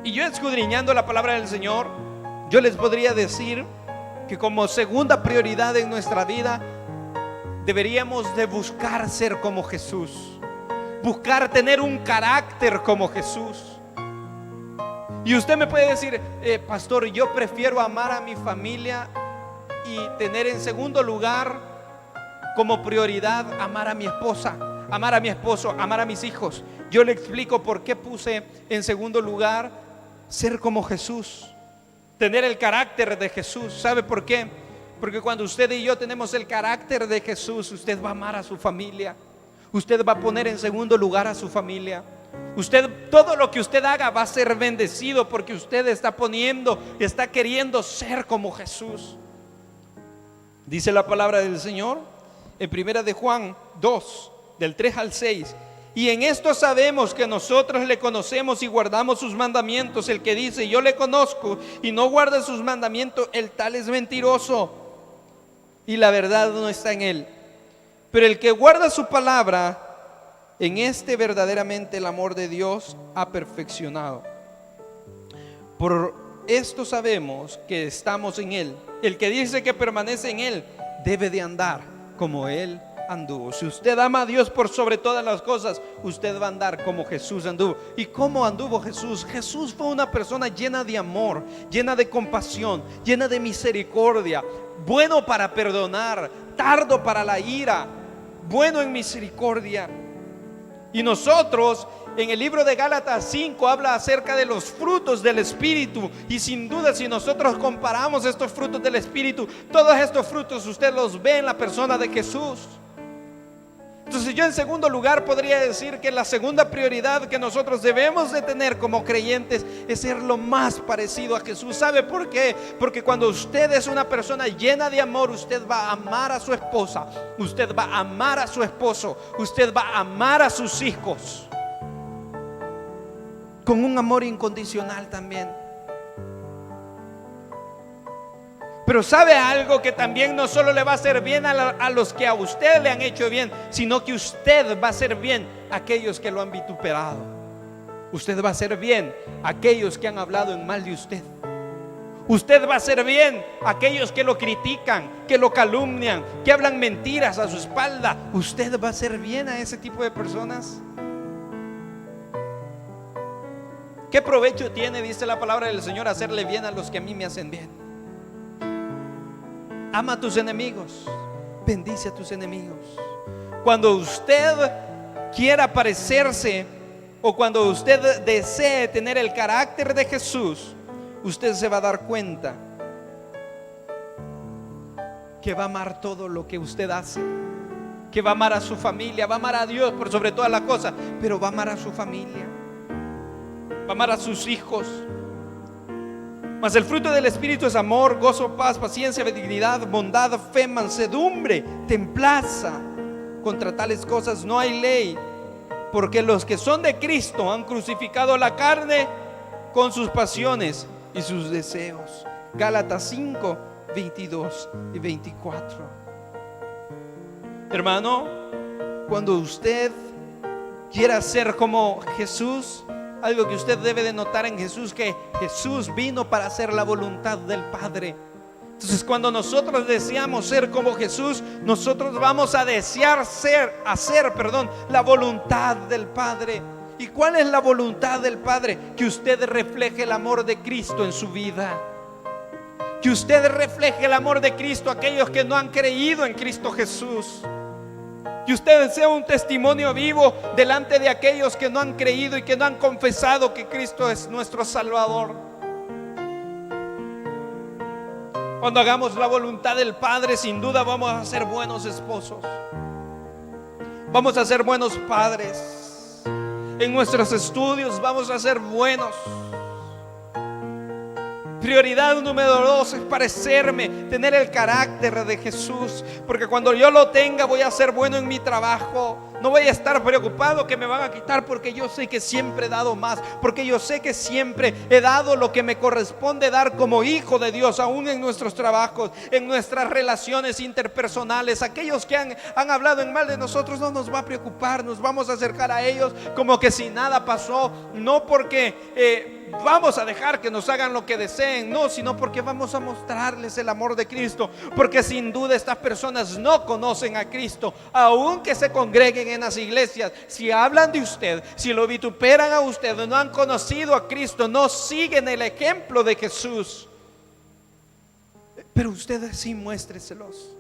Y yo, escudriñando la palabra del Señor, yo les podría decir que como segunda prioridad en nuestra vida deberíamos de buscar ser como Jesús, buscar tener un carácter como Jesús. Y usted me puede decir, pastor, yo prefiero amar a mi familia y tener en segundo lugar como prioridad amar a mi esposa, amar a mi esposo, amar a mis hijos. Yo le explico por qué puse en segundo lugar ser como Jesús, tener el carácter de Jesús. ¿Sabe por qué? Porque cuando usted y yo tenemos el carácter de Jesús, usted va a amar a su familia, usted va a poner en segundo lugar a su familia. Usted, todo lo que usted haga va a ser bendecido, porque usted está queriendo ser como Jesús. Dice la palabra del Señor en primera de Juan 2, del 3 al 6: y en esto sabemos que nosotros le conocemos y guardamos sus mandamientos. El que dice yo le conozco y no guarda sus mandamientos, el tal es mentiroso, y la verdad no está en él. Pero el que guarda su palabra, en este verdaderamente el amor de Dios ha perfeccionado. Por esto sabemos que estamos en él. El que dice que permanece en él debe de andar como él anduvo. Si usted ama a Dios por sobre todas las cosas, usted va a andar como Jesús anduvo. ¿Y cómo anduvo Jesús? Jesús fue una persona llena de amor, llena de compasión, llena de misericordia, bueno para perdonar, tardo para la ira, bueno en misericordia. Y nosotros en el libro de Gálatas 5 habla acerca de los frutos del Espíritu. Y sin duda, si nosotros comparamos estos frutos del Espíritu, todos estos frutos usted los ve en la persona de Jesús. Entonces yo en segundo lugar podría decir que la segunda prioridad que nosotros debemos de tener como creyentes es ser lo más parecido a Jesús. ¿Sabe por qué? Porque cuando usted es una persona llena de amor, usted va a amar a su esposa, usted va a amar a su esposo, usted va a amar a sus hijos con un amor incondicional también. Pero ¿sabe algo? Que también no solo le va a hacer bien a los que a usted le han hecho bien, sino que usted va a hacer bien a aquellos que lo han vituperado. Usted va a hacer bien a aquellos que han hablado en mal de usted. Usted va a hacer bien a aquellos que lo critican, que lo calumnian, que hablan mentiras a su espalda. Usted va a hacer bien a ese tipo de personas. ¿Qué provecho tiene, dice la palabra del Señor, hacerle bien a los que a mí me hacen bien? Ama a tus enemigos, bendice a tus enemigos. Cuando usted quiera parecerse, o cuando usted desee tener el carácter de Jesús, usted se va a dar cuenta que va a amar todo lo que usted hace, que va a amar a su familia, va a amar a Dios por sobre todas las cosas, pero va a amar a su familia, va a amar a sus hijos. Mas el fruto del Espíritu es amor, gozo, paz, paciencia, benignidad, bondad, fe, mansedumbre, templanza. Contra tales cosas no hay ley, porque los que son de Cristo han crucificado la carne con sus pasiones y sus deseos. Gálatas 5, 22 y 24. Hermano, cuando usted quiera ser como Jesús, algo que usted debe de notar en Jesús, que Jesús vino para hacer la voluntad del Padre. Entonces cuando nosotros deseamos ser como Jesús, nosotros vamos a desear hacer la voluntad del Padre. ¿Y cuál es la voluntad del Padre? Que usted refleje el amor de Cristo en su vida, que usted refleje el amor de Cristo a aquellos que no han creído en Cristo Jesús, que usted sea un testimonio vivo delante de aquellos que no han creído y que no han confesado que Cristo es nuestro Salvador. Cuando hagamos la voluntad del Padre, sin duda vamos a ser buenos esposos, vamos a ser buenos padres. En nuestros estudios vamos a ser buenos. Prioridad número 2 es parecerme, tener el carácter de Jesús, porque cuando yo lo tenga voy a ser bueno en mi trabajo. No voy a estar preocupado que me van a quitar, porque yo sé que siempre he dado más, porque yo sé que siempre he dado lo que me corresponde dar como hijo de Dios, aún en nuestros trabajos, en nuestras relaciones interpersonales. Aquellos que han hablado en mal de nosotros, no nos va a preocupar, nos vamos a acercar a ellos como que si nada pasó, no porque vamos a dejar que nos hagan lo que deseen, no, sino porque vamos a mostrarles el amor de Cristo, porque sin duda estas personas no conocen a Cristo, aunque se congreguen en las iglesias. Si hablan de usted, si lo vituperan a usted, no han conocido a Cristo, no siguen el ejemplo de Jesús. Pero usted sí muéstreselos.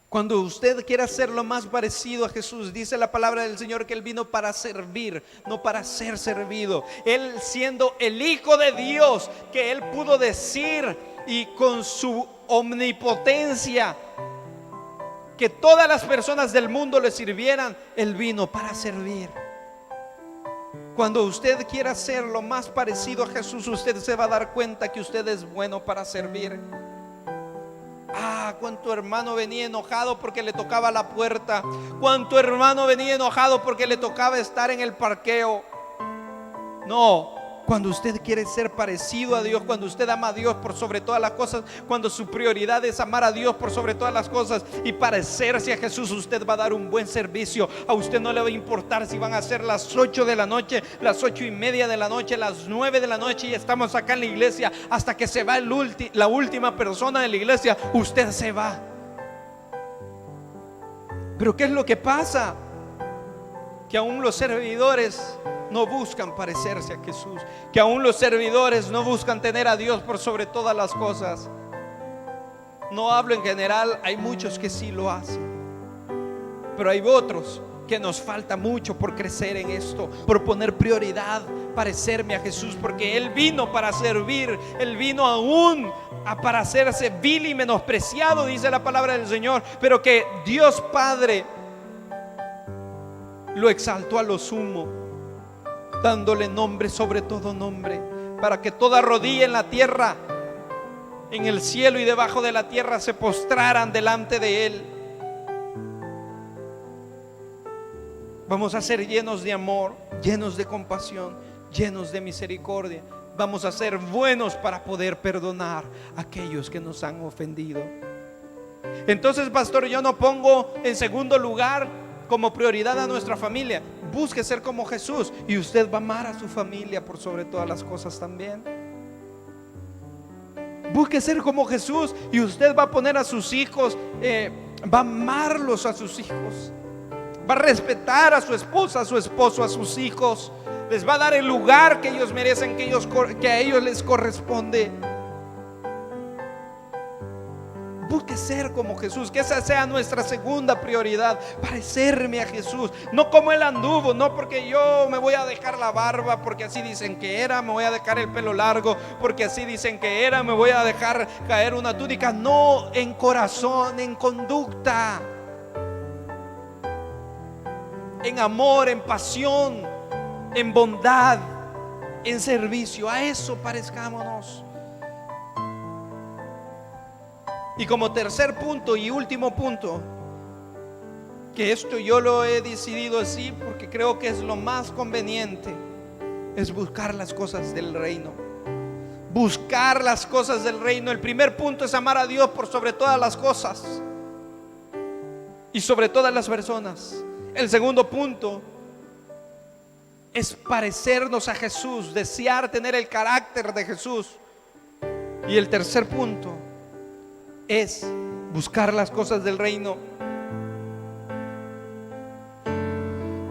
Cuando usted quiera ser lo más parecido a Jesús, dice la palabra del Señor que Él vino para servir, no para ser servido. Él, siendo el Hijo de Dios, que Él pudo decir, y con su omnipotencia, que todas las personas del mundo le sirvieran, Él vino para servir. Cuando usted quiera ser lo más parecido a Jesús, usted se va a dar cuenta que usted es bueno para servir. Cuánto hermano venía enojado porque le tocaba la puerta. Cuánto hermano venía enojado porque le tocaba estar en el parqueo. No, cuando usted quiere ser parecido a Dios, cuando usted ama a Dios por sobre todas las cosas, cuando su prioridad es amar a Dios por sobre todas las cosas y parecerse a Jesús, usted va a dar un buen servicio. A usted no le va a importar si van a ser las 8 de la noche, las 8:30 de la noche, las 9 de la noche y estamos acá en la iglesia hasta que se va la última persona de la iglesia. Usted se va. Pero ¿qué es lo que pasa? Que aún los servidores no buscan parecerse a Jesús, que aún los servidores no buscan tener a Dios por sobre todas las cosas. No hablo en general, hay muchos que sí lo hacen, pero hay otros que nos falta mucho por crecer en esto, por poner prioridad, parecerme a Jesús, porque Él vino para servir, Él vino aún para hacerse vil y menospreciado, dice la palabra del Señor, pero que Dios Padre lo exaltó a lo sumo, dándole nombre sobre todo nombre, para que toda rodilla en la tierra, en el cielo y debajo de la tierra se postraran delante de Él. Vamos a ser llenos de amor, llenos de compasión, llenos de misericordia. Vamos a ser buenos para poder perdonar a aquellos que nos han ofendido. Entonces, pastor, yo no pongo en segundo lugar como prioridad a nuestra familia. Busque ser como Jesús y usted va a amar a su familia por sobre todas las cosas también. Busque ser como Jesús y usted va a poner a sus hijos, va a amarlos a sus hijos, va a respetar a su esposa, a su esposo, a sus hijos. Les va a dar el lugar que ellos merecen, que a ellos les corresponde. Busque ser como Jesús, que esa sea nuestra segunda prioridad, parecerme a Jesús, no como Él anduvo, no porque yo me voy a dejar la barba porque así dicen que era, me voy a dejar el pelo largo porque así dicen que era, me voy a dejar caer una túnica. No, en corazón, en conducta, en amor, en pasión, en bondad, en servicio. A eso parezcámonos. Y como tercer punto y último punto, que esto yo lo he decidido así porque creo que es lo más conveniente, es buscar las cosas del reino. Buscar las cosas del reino. El primer punto es amar a Dios por sobre todas las cosas y sobre todas las personas. El segundo punto es parecernos a Jesús, desear tener el carácter de Jesús. Y el tercer punto es buscar las cosas del reino.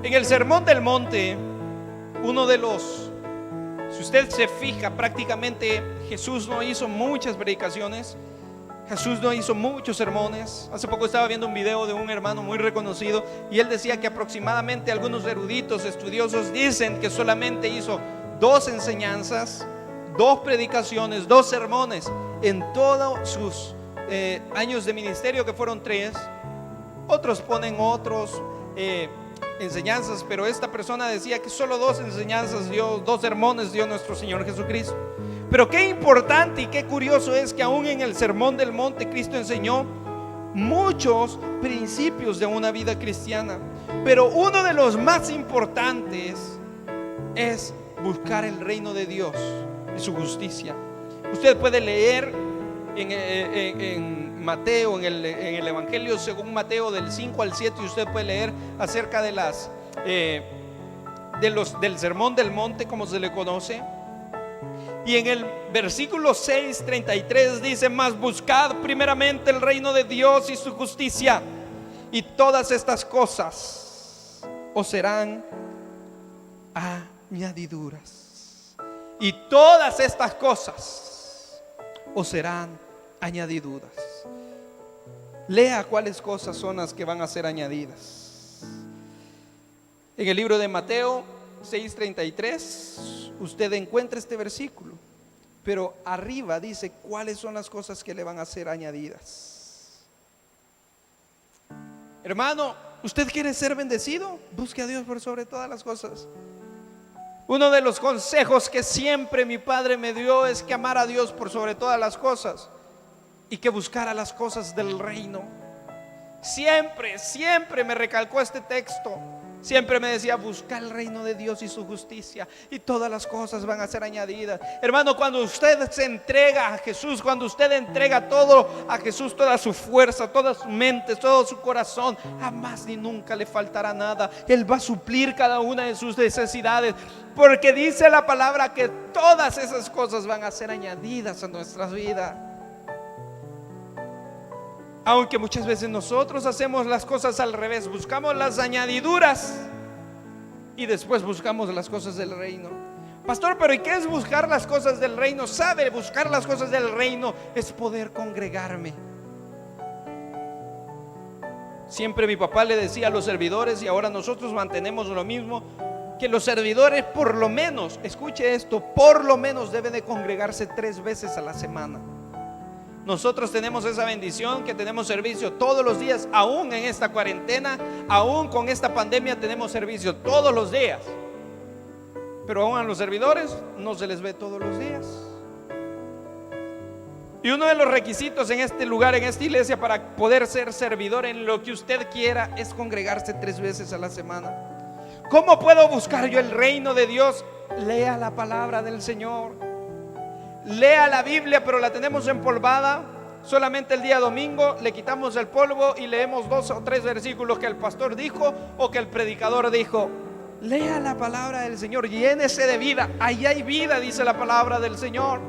En el Sermón del Monte, si usted se fija, prácticamente Jesús no hizo muchas predicaciones, Jesús no hizo muchos sermones. Hace poco estaba viendo un video de un hermano muy reconocido y él decía que aproximadamente algunos eruditos estudiosos dicen que solamente hizo 2 enseñanzas, 2 predicaciones, 2 sermones en todos sus años de ministerio, que fueron 3. Otros ponen otros enseñanzas, pero esta persona decía que solo 2 enseñanzas dio, 2 sermones dio nuestro Señor Jesucristo. Pero qué importante y qué curioso es que aún en el Sermón del Monte Cristo enseñó muchos principios de una vida cristiana, pero uno de los más importantes es buscar el reino de Dios y su justicia. Usted puede leer en Mateo, en el Evangelio según Mateo del 5 al 7, y usted puede leer acerca de del Sermón del Monte, como se le conoce. Y en el versículo 6:33 dice: mas buscad primeramente el reino de Dios y su justicia, y todas estas cosas os serán añadiduras. Y todas estas cosas os serán añadiduras. Lea cuáles cosas son las que van a ser añadidas. En el libro de Mateo 6:33 usted encuentra este versículo, pero arriba dice cuáles son las cosas que le van a ser añadidas. Hermano, ¿usted quiere ser bendecido? Busque a Dios por sobre todas las cosas. Uno de los consejos que siempre mi padre me dio es que amara a Dios por sobre todas las cosas y que buscara las cosas del reino. Siempre me recalcó este texto. Siempre me decía: busca el reino de Dios y su justicia, y todas las cosas van a ser añadidas. Hermano, cuando usted se entrega a Jesús, cuando usted entrega todo a Jesús, toda su fuerza, toda su mente, todo su corazón, jamás ni nunca le faltará nada. Él va a suplir cada una de sus necesidades, porque dice la palabra que todas esas cosas van a ser añadidas a nuestras vidas. Aunque muchas veces nosotros hacemos las cosas al revés, buscamos las añadiduras y después buscamos las cosas del reino. Pastor, pero ¿y qué es buscar las cosas del reino? ¿Sabe? Buscar las cosas del reino es poder congregarme. Siempre mi papá le decía a los servidores, y ahora nosotros mantenemos lo mismo, que los servidores por lo menos, escuche esto, por lo menos deben de congregarse 3 veces a la semana. Nosotros tenemos esa bendición que tenemos servicio todos los días, aún en esta cuarentena, aún con esta pandemia tenemos servicio todos los días. Pero aún a los servidores no se les ve todos los días. Y uno de los requisitos en este lugar, en esta iglesia, para poder ser servidor en lo que usted quiera, es congregarse 3 veces a la semana. ¿Cómo puedo buscar yo el reino de Dios? Lea la palabra del Señor. Lea la Biblia, pero la tenemos empolvada. Solamente el día domingo le quitamos el polvo y leemos 2 o 3 versículos que el pastor dijo o que el predicador dijo. Lea la palabra del Señor, llénese de vida. Ahí hay vida, dice la palabra del Señor.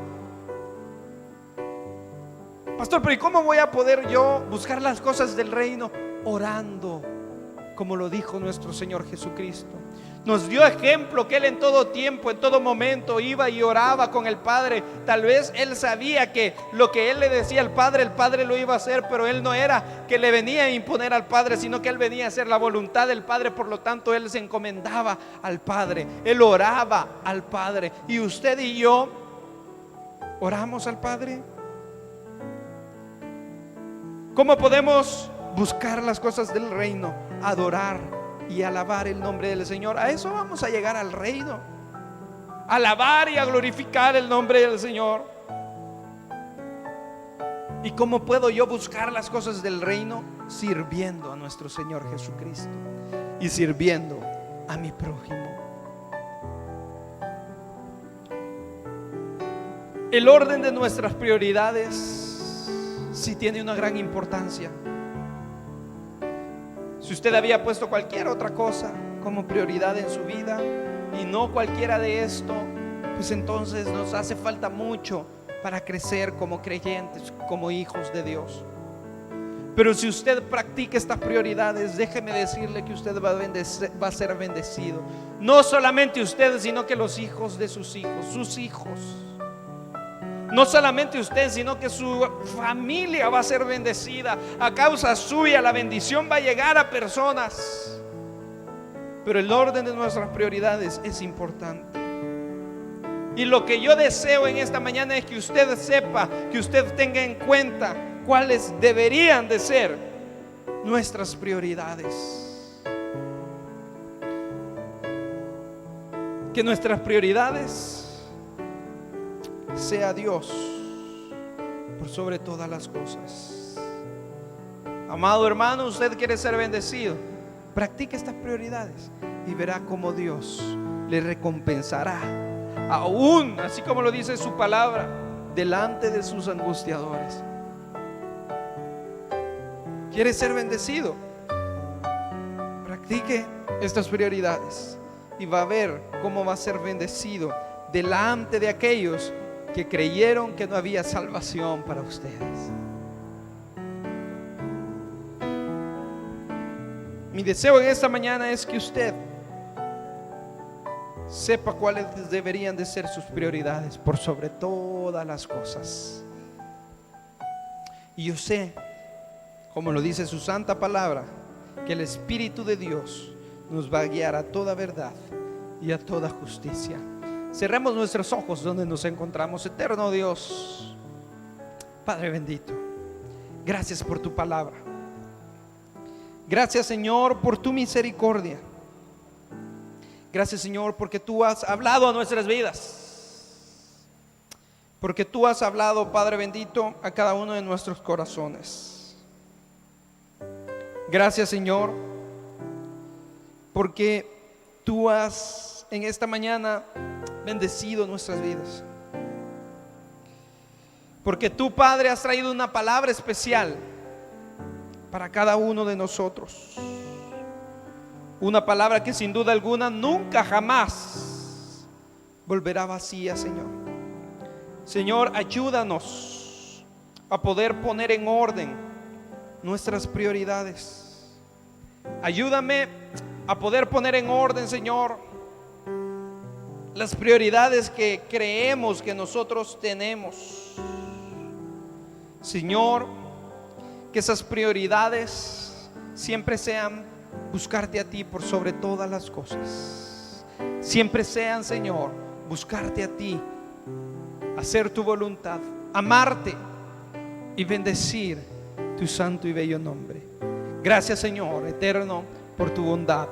Pastor, pero ¿y cómo voy a poder yo buscar las cosas del reino? Orando, como lo dijo nuestro Señor Jesucristo. Nos dio ejemplo que Él en todo tiempo, en todo momento iba y oraba con el Padre. Tal vez Él sabía que lo que Él le decía al Padre, el Padre lo iba a hacer, pero Él no era que le venía a imponer al Padre, sino que Él venía a hacer la voluntad del Padre. Por lo tanto, Él se encomendaba al Padre, Él oraba al Padre. Y usted y yo oramos al Padre. ¿Cómo podemos buscar las cosas del reino? Adorar y alabar el nombre del Señor. A eso vamos a llegar al reino. Alabar y a glorificar el nombre del Señor. ¿Y cómo puedo yo buscar las cosas del reino? Sirviendo a nuestro Señor Jesucristo y sirviendo a mi prójimo. El orden de nuestras prioridades sí tiene una gran importancia. Si usted había puesto cualquier otra cosa como prioridad en su vida y no cualquiera de esto, pues entonces nos hace falta mucho para crecer como creyentes, como hijos de Dios. Pero si usted practica estas prioridades, déjeme decirle que usted va a ser bendecido. No solamente usted, sino que los hijos de sus hijos, sus hijos. No solamente usted, sino que su familia va a ser bendecida. A causa suya la bendición va a llegar a personas. Pero el orden de nuestras prioridades es importante. Y lo que yo deseo en esta mañana es que usted sepa, que usted tenga en cuenta cuáles deberían de ser nuestras prioridades. Que nuestras prioridades sea Dios por sobre todas las cosas. Amado hermano, usted quiere ser bendecido, practique estas prioridades y verá cómo Dios le recompensará, aún así como lo dice su palabra, delante de sus angustiadores. ¿Quiere ser bendecido? Practique estas prioridades y va a ver cómo va a ser bendecido delante de aquellos que creyeron que no había salvación para ustedes. Mi deseo en esta mañana es que usted sepa cuáles deberían de ser sus prioridades por sobre todas las cosas. Y yo sé, como lo dice su santa palabra, que el Espíritu de Dios nos va a guiar a toda verdad y a toda justicia. Cerremos nuestros ojos donde nos encontramos. Eterno Dios, Padre bendito, gracias por tu palabra. Gracias, Señor, por tu misericordia. Gracias, Señor, porque tú has hablado a nuestras vidas, porque tú has hablado, Padre bendito, a cada uno de nuestros corazones. Gracias, Señor, porque tú has en esta mañana bendecido nuestras vidas, porque tú, Padre, has traído una palabra especial para cada uno de nosotros. Una palabra que sin duda alguna nunca jamás volverá vacía, Señor. Señor, ayúdanos a poder poner en orden nuestras prioridades. Ayúdame a poder poner en orden, Señor, las prioridades que creemos que nosotros tenemos. Señor, que esas prioridades siempre sean buscarte a ti por sobre todas las cosas. Siempre sean, Señor, buscarte a ti, hacer tu voluntad, amarte y bendecir tu santo y bello nombre. Gracias, Señor eterno, por tu bondad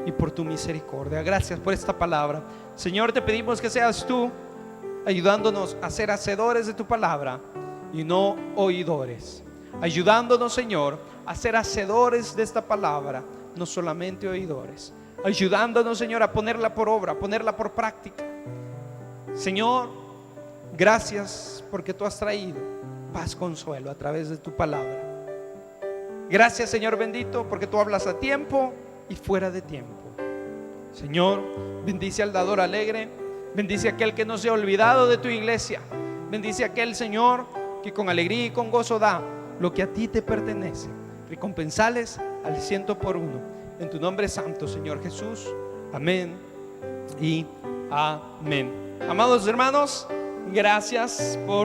y por tu misericordia. Gracias por esta palabra. Señor, te pedimos que seas tú ayudándonos a ser hacedores de tu palabra y no oidores. Ayudándonos, Señor, a ser hacedores de esta palabra, no solamente oidores. Ayudándonos, Señor, a ponerla por obra, a ponerla por práctica. Señor, gracias porque tú has traído paz, consuelo a través de tu palabra. Gracias, Señor bendito, porque tú hablas a tiempo y fuera de tiempo. Señor, bendice al dador alegre. Bendice a aquel que no se ha olvidado de tu iglesia. Bendice a aquel, Señor, que con alegría y con gozo da lo que a ti te pertenece. Recompensales al 100 por 1. En tu nombre santo, Señor Jesús. Amén y amén. Amados hermanos, gracias por